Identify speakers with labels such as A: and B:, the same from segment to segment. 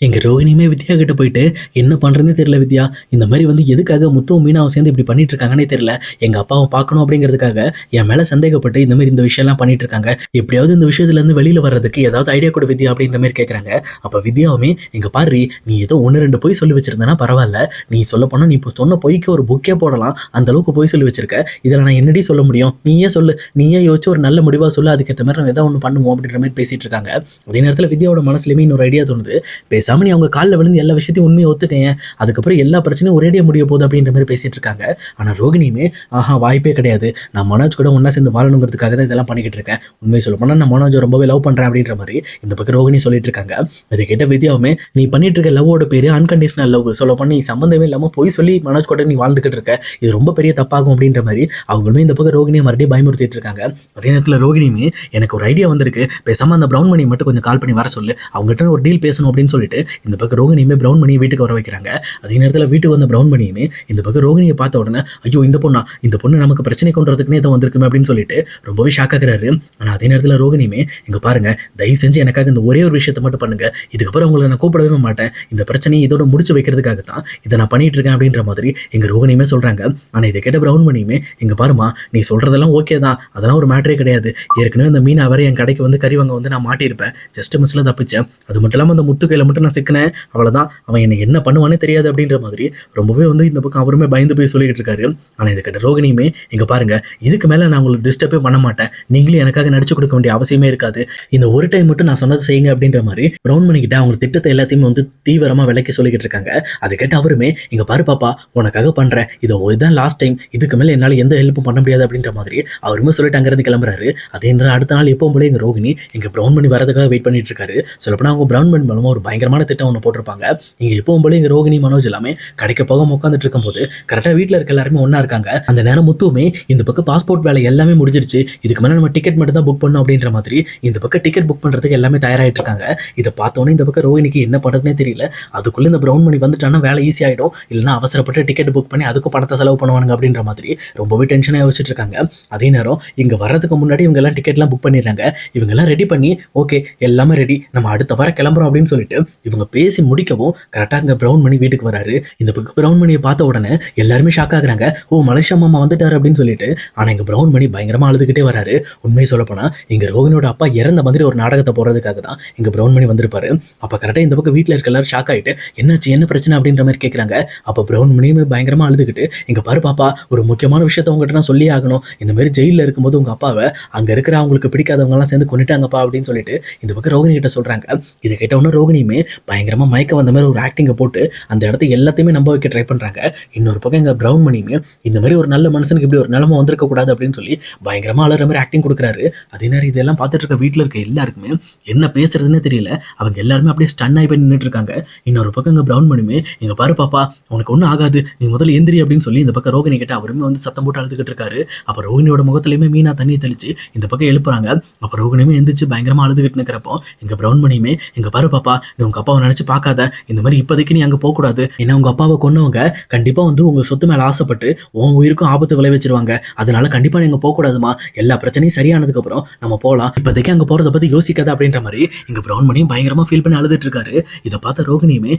A: எங்க ரோகிணியுமே வித்யா கிட்ட போயிட்டு, என்ன பண்றதுன்னே தெரியல வித்யா. இந்த மாரி எதுக்காக முத்துவும் மீனாவும் சேர்ந்து இப்படி பண்ணிட்டு இருக்காங்கன்னே தெரியல. எங்க அப்பாவ பார்க்கணும் அப்படிங்கிறதுக்காக என் மேல சந்தேகப்பட்டு இந்த மாரி இந்த விஷயம்லாம் பண்ணிட்டு இருக்காங்க. எப்படியாவது இந்த விஷயத்துல இருந்து வெளியில வர்றதுக்கு ஏதாவது ஐடியா கொடு வித்யா அப்படின்ற மாரி கேட்கறாங்க. அப்ப வித்யாவுமே, இங்க பாருடி, நீ ஏதோ 1, 2 பொய் சொல்லி வச்சிருந்தனா பரவாயில்ல. நீ சொல்லப்போனா நீ இப்போ சொன்ன பொய்க்கு ஒரு புக்கே போடலாம். அந்த அளவுக்கு பொய் சொல்லி வச்சிருக்க. இதில நான் என்னடி சொல்ல முடியும்? நீயே சொல்லு. நீயே யோசிச்சு ஒரு நல்ல முடிவா சொல்லு. அதுக்கேத்த மாரி நம்ம ஏதாவது ஒண்ணு பண்ணுவோம் அப்படின்ற மாரி பேசிட்டு இருக்காங்க. அதே நேரத்துல வித்யாவோட மனசுலயுமே இன்னொரு ஐடியா தோணுது. பேசாம நீ அவங்க காலில் விழுந்து எல்லா விஷயத்தையும் உண்மையை ஒத்துக்கேன், அதுக்கப்புறம் எல்லா பிரச்சனையும் ஒரேடியாக முடிய போகுது அப்படின்ற மாதிரி பேசிட்டு இருக்காங்க. ஆனால் ரோகிணியுமே, ஆஹா வாய்ப்பே கிடையாது, நான் மனோஜ் கூட ஒன்றா சேர்ந்து வாழணுங்கிறதுக்காக தான் இதெல்லாம் பண்ணிக்கிட்டு இருக்கேன். உண்மையை சொல்ல போனால் நான் மனோஜ் ரொம்பவே லவ் பண்ணுறேன் அப்படின்ற மாதிரி இந்த பக்கம் ரோகிணி சொல்லிட்டு இருக்காங்க. இதை கேட்ட வித்யாவுமே, நீ பண்ணிட்டு இருக்க லவ்வோட பேர் அன்கண்டிஷனல் லவ். சொல்ல பண்ணி சம்மந்தமே இல்லாமல் போய் சொல்லி மனோஜ் கூட நீ வாழ்ந்துகிட்டு இருக்க, இது ரொம்ப பெரிய தப்பாகும் அப்படின்ற மாதிரி அவங்களுமே இந்த பக்கம் ரோகிணியை மறுபடியும் பயமுறுத்திட்டு இருக்காங்க. அதே நேரத்தில் ரோகிணியுமே, எனக்கு ஒரு ஐடியா வந்திருக்கு, பேசாமல் அந்த ப்ரௌன் மணி மட்டும் கொஞ்சம் கால் பண்ணி வர சொல்லு, அவங்ககிட்ட ஒரு டீல் பேசணும் அப்படின்னு சொல்லிட்டு இந்த பக்கம் ரோகிணியுமே ப்ரௌன் மணியை வீட்டுக்கு வர வைக்கிறாங்க. அதே நேரத்தில் வீட்டுக்கு வந்த ப்ரௌன் மணியுமே இந்த பக்கம் ரோகிணியை பார்த்த உடனே, ஐயோ இந்த பொண்ணு நமக்கு பிரச்சனை கொண்டுறதுக்குன்னே இதை வந்திருக்குமே அப்படின்னு சொல்லிட்டு ரொம்பவே ஷாக் ஆகுறாரு. ஆனால் அதே நேரத்தில் ரோகிணியுமே, இங்கே பாருங்க, தயவு செஞ்சு எனக்காக இந்த ஒரே ஒரு விஷயத்தை மட்டும் பண்ணுங்க, இதுக்கப்புறம் உங்களை நான் கூப்பிடவே மாட்டேன், இந்த பிரச்சனையை இதோட முடிச்சு வைக்கிறதுக்காக தான் இதை நான் பண்ணிட்டு இருக்கேன் அப்படின்ற மாதிரி எங்க ரோகிணியுமே சொல்றாங்க. ஆனால் இதை கேட்ட ப்ரௌன் மணியுமே, இங்க பாருமா, நீ சொல்றதெல்லாம் ஓகே தான், அதெல்லாம் ஒரு மேட்டரே கிடையாது. ஏற்கனவே இந்த மீனா வரை என் கடைக்கு கறிவங்க நான் மாட்டியிருப்பேன், ஜஸ்ட் மிஸ்ல தப்பிச்சேன். அது மட்டும் இல்லாமல் அந்த முத்துக்கையில மட்டும் நான் சிக்கினேன், அவ்வளோதான், அவன் என்னை என்ன பண்ணுவானே தெரியாது அப்படின்ற மாதிரி ரொம்பவே இந்த பக்கம் அவருமே பயந்து போய் சொல்லிக்கிட்டு இருக்காரு. ஆனால் இதுக்கிட்ட ரோகிணியுமே, இங்கே பாருங்க, இதுக்கு மேலே நான் உங்களுக்கு டிஸ்டர்பே பண்ண மாட்டேன், நீங்களே எனக்காக நடிச்சு கொடுக்க வேண்டிய அவசியமே இருக்காது, இந்த ஒரு டைம் மட்டும் நான் சொன்னது செய்யுங்க அப்படின்ற மாதிரி ப்ரௌன் பண்ணிக்கிட்ட அவங்க திட்டத்தை எல்லாத்தையுமே தீவிரமாக விலைக்கு சொல்லிக்கிட்டு இருக்காங்க. அதை கேட்டு அவருமே, இங்கே பாரு பாப்பா, உனக்காக பண்ணுறேன், இதை இதுதான் லாஸ்ட் டைம், இதுக்கு மேலே என்னால் எந்த ஹெல்ப்பும் பண்ண முடியாது அப்படின்ற மாதிரி அவருமே சொல்லிட்டு அங்கேருந்து கிளம்புறாரு. அதே நேரம் அடுத்த நாள் எப்பவும் போல எங்கள் ரோகிணி இங்கே ப்ரௌன் பண்ணி வரதுக்காக வெயிட் பண்ணிட்டு இருக்காரு. சொல்லப்போனால் அவங்க ப்ரௌன் பண்ணி மூலமாக ஒரு பயங்கரமான திட்டம் ஒன்று போட்டிருப்பாங்க. இங்கே எப்பவும் போல எங்கள் ரோகிணி மனோஜ் எல்லாமே கடைக்கு போக உட்காந்துட்டு இருக்கும்போது கரெக்டாக வீட்டில் இருக்க எல்லாருமே ஒன்றா இருக்காங்க. அந்த நேரம் முத்துவுமே, இந்த பக்கம் பாஸ்போர்ட் வேலை எல்லாமே முடிஞ்சிருச்சு, இதுக்கு மேலே நம்ம டிக்கெட் மட்டும் தான் புக் பண்ணணும் அப்படின்ற மாதிரி இந்த பக்கம் டிக்கெட் புக் பண்ணுறதுக்கு எல்லாமே தயாராகிட்டு இருக்காங்க. இதை பார்த்தோன்னே இந்த பக்கம் ரோகிணிக்கு என்ன பண்ணுறதுனே தெரியல. அதுக்குள்ளே இந்த ப்ரௌன் மணி வந்துட்டானா வேலை ஈஸி ஆகிடும், இல்லைனா அவசரப்பட்டு டிக்கெட் புக் பண்ணி அதுக்கு பணத்தை செலவு பண்ணுவானுங்க அப்படின்ற மாதிரி ரொம்பவே டென்ஷனாக யோசிச்சுட்டு இருக்காங்க. அதே நேரம் இங்கே வர்றதுக்கு முன்னாடி இவங்க எல்லாம் டிக்கெட்லாம் புக் பண்ணிடுறாங்க. இவங்க எல்லாம் ரெடி பண்ணி, ஓகே எல்லாமே ரெடி, நம்ம அடுத்த வாரம் கிளம்புறோம் அப்படின்னு சொல்லிட்டு இவங்க பேசி முடிக்கவும் கரெக்டாக இங்கே ப்ரௌன் மணி வீட்டுக்கு வராரு. இந்த பக்கம் ப்ரௌன் மணியை பார்த்த உடனே எல்லாருமே ஷாக் ஆகுறாங்க. ஓ, மலேசியா மாமா வந்துட்டாரு அப்படின்னு சொல்லிட்டு. ஆனால் இங்கே ப்ரௌன் மணி பயங்கரமாக அழுதுகிட்டே வராரு. உண்மையை சொல்லப்போனால் இங்கே ரோகிணியோட அப்பா இறந்த மாதிரி ஒரு நாடகத்தை போடுறதுக்காக தான் இங்கே ப்ரௌன் மணி வந்திருப்பாரு. அப்போ கரெக்டாக இந்த பக்கம் வீட்டில் இருக்க எல்லாரும் ஷாக் ஆகிட்டு, என்னாச்சு என்ன பிரச்சனை அப்படின்ற மாதிரி கேட்குறாங்க. அப்போ ப்ரௌன் மணியுமே பயங்கரமாக அழுதுகிட்டு, இங்கே பாரு பாப்பா, ஒரு முக்கியமான விஷயத்தை உங்ககிட்ட நான் சொல்லி ஆகணும், இந்த மாதிரி ஜெயிலில் இருக்கும்போது உங்கள் அப்பாவை அங்கே இருக்கிற அவங்களுக்கு பிடிக்காதவங்கலாம் சேர்ந்து கொண்டுட்டாங்கப்பா அப்படின்னு சொல்லிட்டு இந்த பக்கம் ரோகிணி கிட்ட சொல்கிறாங்க. இதை கேட்டவொன்னே ரோகிணியுமே பயங்கரமாக மயக்க வந்த மாதிரி ஒரு ஆக்டிங்கை போட்டு அந்த இடத்த எல்லாத்தையுமே நம்ப வைக்க ட்ரை பண்ணுறாங்க. இன்னொரு பக்கம் எங்கள் ப்ரௌன் மணியுமே, இந்த மாதிரி ஒரு நல்ல மனுஷனுக்கு இப்படி ஒரு நிலைமை வந்திருக்க கூடாது அப்படின்னு சொல்லி பயங்கரமாக அழகிற மாதிரி ஆக்டிங் கொடுக்குறாரு. அதே நேரம் இதெல்லாம் பார்த்துட்டு இருக்க வீட்டில் இருக்க எல்லாருக்குமே என்ன பேசுறதுன்னே தெரியல. அவங்க எல்லாருமே அப்படியே ஸ்டன் ஆகி போய் நின்றுட்டு இருக்காங்க. இன்னொரு பக்கம் எங்கள் ப்ரௌன் மணியுமே, இங்கே பாரு பாப்பா, உனக்கு ஒன்றும் ஆகாது, நீ முதல்ல எந்திரி அப்படின்னு சொல்லி இந்த பக்கம் ரோகிணி கிட்ட அவருமே சத்தம் போட்டு அழுதுகிட்டு இருக்காரு. அப்போ ரோகிணியோட முகத்துலையுமே மீனா தண்ணி தெளிச்சு இந்த பக்கம் எழுப்புறாங்க. அப்போ ரோகிணியுமே எந்திரிச்சு பயங்கரமாக அழுதுகிட்டு இருக்கிறப்போ எங்கள் ப்ரௌன் மணியுமே, இங்கே பாரு பாப்பா, நீ உங்கள் அப்பாவை நினச்சி பார்க்காத, இந்த மாதிரி இப்போதைக்கு நீ அங்கே போகக்கூடாது, ஏன்னா உங்கள் அப்பாவை கொன்னவங்க கண்டிப்பாக உங்கள் சொத்து மேலே ஆசைப்பட்டு உன் உயிருக்கும் ஆபத்து விளைவிச்சிருவாங்க, அதனால கண்டிப்பாக நீங்கள் போகக்கூடாதுமா, எல்லா பிரச்சனையும் சரியானதுக்கப்புறம் நம்ம போகலாம், இப்போதைக்கு அங்கே போகிறத பற்றி யோசிக்காத அப்படின்ற மாதிரி எங்கள் ப்ரௌன் மணியும் பயங்கரமாக ஃபீல் பண்ணி அழுதுட்டு இருக்காரு. இதை பார்த்த ரோகிணியுமே,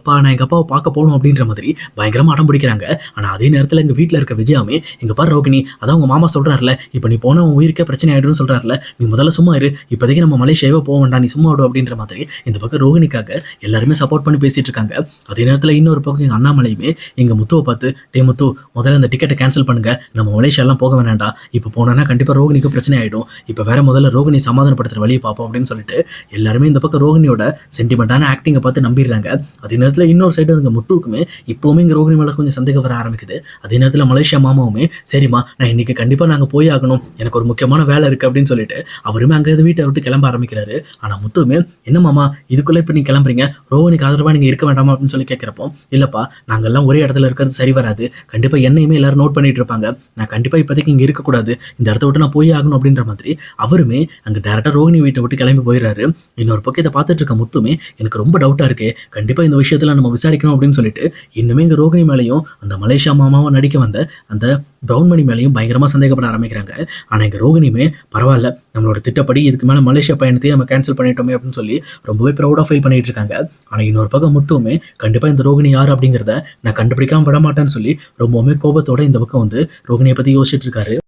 A: நான் எங்கள் அப்பாவை பார்க்க போகணும் அப்படின்ற மாதிரி பயங்கரமாக அடம் பிடிக்கிறாங்க. ஆனால் அதே நேரத்தில் எங்கள் வீட்டில் இருக்க விஜயாமே, இங்கே பாரு ரோகிணி, அதான் உங்கள் மாமா சொல்கிறாருல, இப்போ நீ போனால் உன் உயிருக்கே பிரச்சனை ஆகிடும்னு சொல்கிறாருல, நீ முதல்ல சும்மா இரு, இப்போதைக்கு நம்ம மலேசியாவே போக வேண்டாம், நீ சும்மா விடும் அப்படின்ற மாதிரி இந்த பக்கம் ரோகிணிக்காக எல்லாருமே சப்போர்ட் பண்ணி பேசிட்டு இருக்காங்க. அதே நேரத்தில் இன்னொரு பக்கம் எங்கள் அண்ணாமலையுமே எங்கள் முத்துவை பார்த்து, டே முத்து, முதல்ல அந்த டிக்கெட்டை கேன்சல் பண்ணுங்க, நம்ம மலேசியாலாம் போக வேண்டாம், இப்போ போனோன்னா கண்டிப்பாக ரோகிணிக்கு பிரச்சனை ஆகிடும், இப்போ வேற முதல்ல ரோகிணி சமாதானப்படுத்துகிற வழியை பார்ப்போம் அப்படின்னு சொல்லிட்டு எல்லாருமே இந்த பக்கம் ரோகிணியோட சென்டிமெண்ட்டான ஆக்டிங்கை பார்த்து நம்பிடுறாங்க. அதே நேரத்தில் இன்னொரு சைடு இங்கே முத்துவுக்குமே இப்போவுமே இங்கே ரோகிணி மேலே கொஞ்சம் சந்தேகம் வர ஆரம்பிக்குது. அதே நேரத்தில் மலேசியா மாமாவுமே, சரிம்மா நான் இன்னைக்கு கண்டிப்பாக நாங்கள் போய் ஆகணும், எனக்கு ஒரு முக்கியமான வேலை இருக்குது அப்படின்னு சொல்லிட்டு அவருமே அங்கேருந்து வீட்டை விட்டு கிளம்ப ஆரம்பிக்கிறாரு. ஆனால் முத்துவுமே, என்ன மாமா இதுக்குள்ளே இப்போ நீங்கள் கிளம்புறீங்க, ரோகிணிக்கு ஆதரவாக நீங்கள் இருக்க வேண்டாமா அப்படின்னு சொல்லி கேட்குறப்போ, இல்லைப்பா நாங்கள்லாம் ஒரே இடத்துல இருக்கிறது சரி வராது, கண்டிப்பாக என்னையுமே எல்லாரும் நோட் பண்ணிட்டு இருப்பாங்க, நான் கண்டிப்பாக இப்போதைக்கு இங்கே இருக்கக்கூடாது, இந்த இடத்த விட்டு நான் போய் ஆகணும் அப்படின்ற மாதிரி அவருமே அங்கே டேரெக்டாக ரோகிணி வீட்டை விட்டு கிளம்பி போயிடுறாரு. இன்னொரு பக்கம் இதை பார்த்துட்டு இருக்க முத்துமே, எனக்கு ரொம்ப டவுட்டாக இருக்கு, கண்டிப்பாக இந்த விஷயத்தில் நம்ம விசாரிக்கணும் அப்படின்னு சொல்லிட்டு இன்னுமே இங்கே ரோகிணி மேலேயும் அந்த மலேசியா மாமாவை நடிக்க வந்த அந்த பிரவுன் மணி மேலேயும் பயங்கரமாக சந்தேகப்பட ஆரம்பிக்கிறாங்க. ஆனால் எங்கள் ரோகிணியுமே பரவாயில்ல, நம்மளோட திட்டப்படி இதுக்கு மேலே மலேசியா பயணத்தையும் நம்ம கேன்சல் பண்ணிட்டோமே அப்படின்னு சொல்லி ரொம்பவே ப்ரௌடாக ஃபீல் பண்ணிட்டு இருக்காங்க. ஆனால் இன்னொரு பக்கம் முத்துவுமே கண்டிப்பாக இந்த ரோகிணி யார் அப்படிங்கிறத நான் கண்டுபிடிக்காம விட மாட்டேன்னு சொல்லி ரொம்பவுமே கோபத்தோட இந்த பக்கம் வந்து ரோகிணியை பற்றி யோசிச்சுட்டு இருக்காரு.